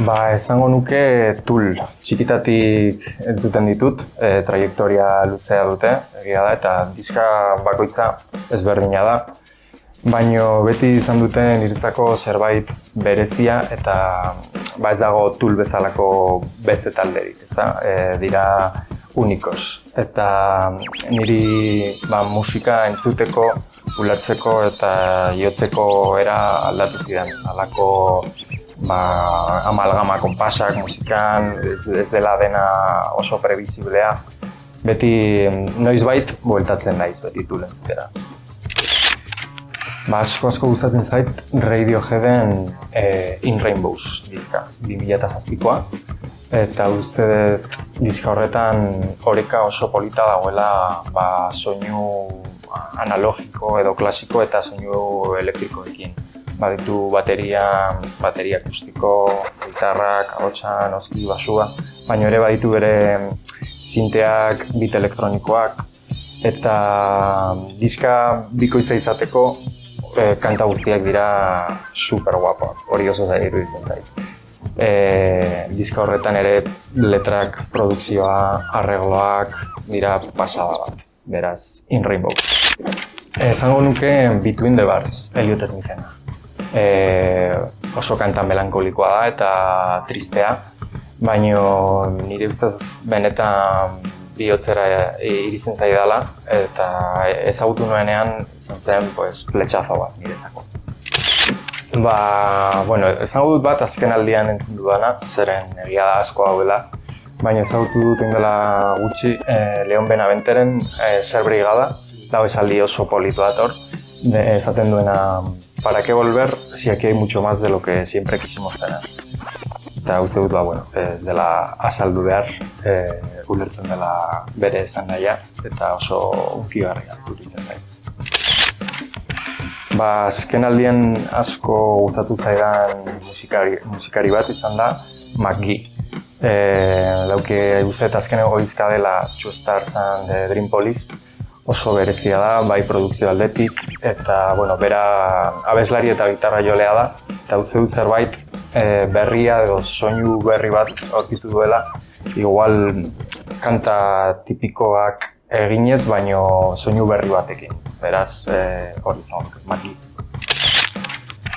Esango nuke Tool. Txikitatik entzuten ditut, trajektoria luzea dute, egia da, eta diska bakoitza ezberdina da. Baina beti izan dute niretzako zerbait berezia eta ez dago Tool bezalako beste talderik, ezta? Dira unikos. Eta niri musika entzuteko, ulertzeko eta jotzeko era aldatu zidan. Halako amalgama konpasak musikan, ez dela dena oso prebisiblea. Beti noizbait bueltatzen naiz beti Tool entzutera. Asko gustatzen zait Radioheaden In Rainbows diska, 2007koa. Eta uste diska horretan oreka oso polita dagoela soinu analogiko edo klasiko eta soinu elektrikoekin. Baditu bateria akustiko, gitarrak, ahotsa, noski, basua, baina ere baditu bere sinteak, beat elektronikoak, eta diska bikoitza izateko kanta guztiak dira super guapoak, hori oso iruditzen zait. Diska horretan ere letrak, produkzioa, arregloak dira pasada bat, beraz, In Rainbow. Esango nuke Between the Bars, Elliot Smithena. Oso kanta melankolikoa da eta tristea, baina nire ustez benetan bihotzera iritzen zaidala eta ezagutu nuenean izan zen fletxazo bat niretzako. Ezagutu dut bat azken aldian entzun dudana, zeren egia da asko dauela, baina ezagutu dut dela gutxi Leon Benaventeren Ser Brigada, lau esaldi oso politu dator, esaten duena ¿para qué volver si aquí hay mucho más de lo que siempre quisimos tener? Eta uste dut, ez dela azaldu behar, ulertzen dela bere esan nahia, eta oso unkigarria iruditzen zait. Azken aldian asko gustatu zaidan musikari bat izan da McGee. Lauke uste azken egoizka dela Two Stars and the Dream Police. Oso berezia da, bai produkzio aldetik, eta bera abeslari eta gitarra jolea da, eta uste dut zerbait berria edo soinu berri bat aurkitu duela, igual kanta tipikoak eginez, baino soinu berri batekin, beraz hori izan McGee.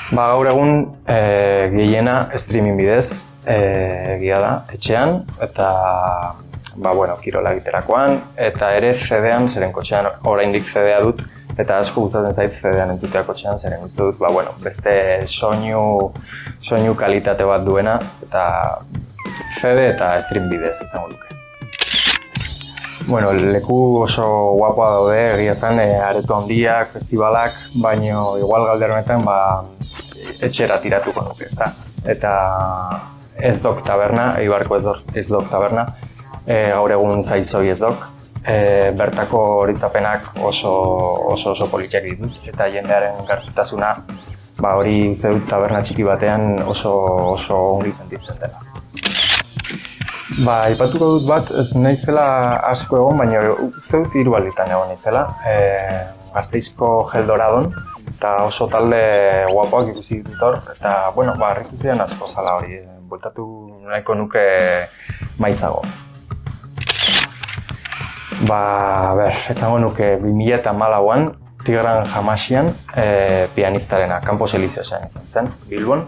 Gaur egun gehiena streaming bidez egia da, etxean, eta kirola egiterakoan, eta ere CD-an, zeren kotxean oraindik CD-a dut, eta asko gustatzen zait CD-an entzutea kotxean, zeren uste dut, beste soinu kalitate bat duena, eta CD eta stream bidez izango duke. Leku oso guapoa daude, egia zen, areto handiak, festivalak, baina igual galder honetan etxera tiratuko nuke, ezta? Eta Ez Dok Taberna, Eibarko Ez Dok Taberna, gaur egun Zaizoi Ez Dok. Bertako horitzapenak oso politak ditut, eta jendearen gertutasuna hori uste dut taberna txiki batean oso ongi sentitzen dela. Aipatuko dut bat, ez naizela asko egon, baina uste dut 3 alditan egon naizela. Gasteizko Geldoradon, eta oso talde guapoak ikusi ditut hor, eta harritu ziren asko zala hori, bueltatu nahiko nuke maizago. Esango nuke 2014an Tigran Hamasian pianistarena, Campos Elíseosean izan zen, Bilbon,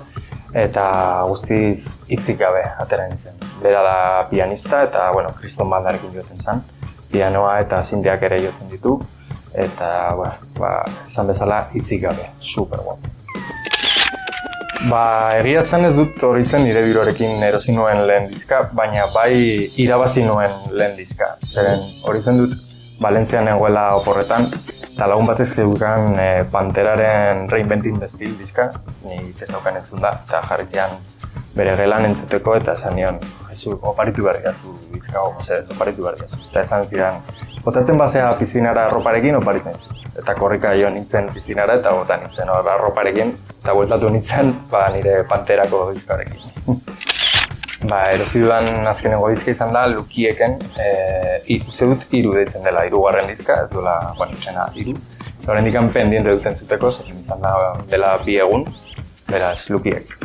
eta guztiz hitzik gabe atera nintzen. Bera da pianista eta, kriston bandarekin jotzen zen, pianoa eta sinteak ere jotzen ditu, eta, esan bezala hitzik gabe, super guapo. Egia zen ez dut hori zen nire diruarekin erosi nuen lehen diska, baina bai irabazi nuen lehen diska. Zeren hori zen dut Valentzian nengoela oporretan, eta lagun batez zeukan Panteraren Reinventing the Steel diska, ni tesaukan entzun da, eta jarri zian bere gelan entzuteko, eta esan nion, Jesu, oparitu behar gazu diska, oparitu behar gazu. Eta esan zidan, botatzen bazea pizinara arroparekin, oparitzen zu. Eta korrika jo nintzen pizinara eta bota nintzen arroparekin, eta bueltatu nintzen nire Panterako diskarekin. Erosi dudan azkenengo dizka izan da Lukieken, uste dut 3 deitzen dela, 3. dizka, ez duela izena 3. Horrendikan pendiente duten zuteko, izan da dela 2 egun, beraz Lukiek.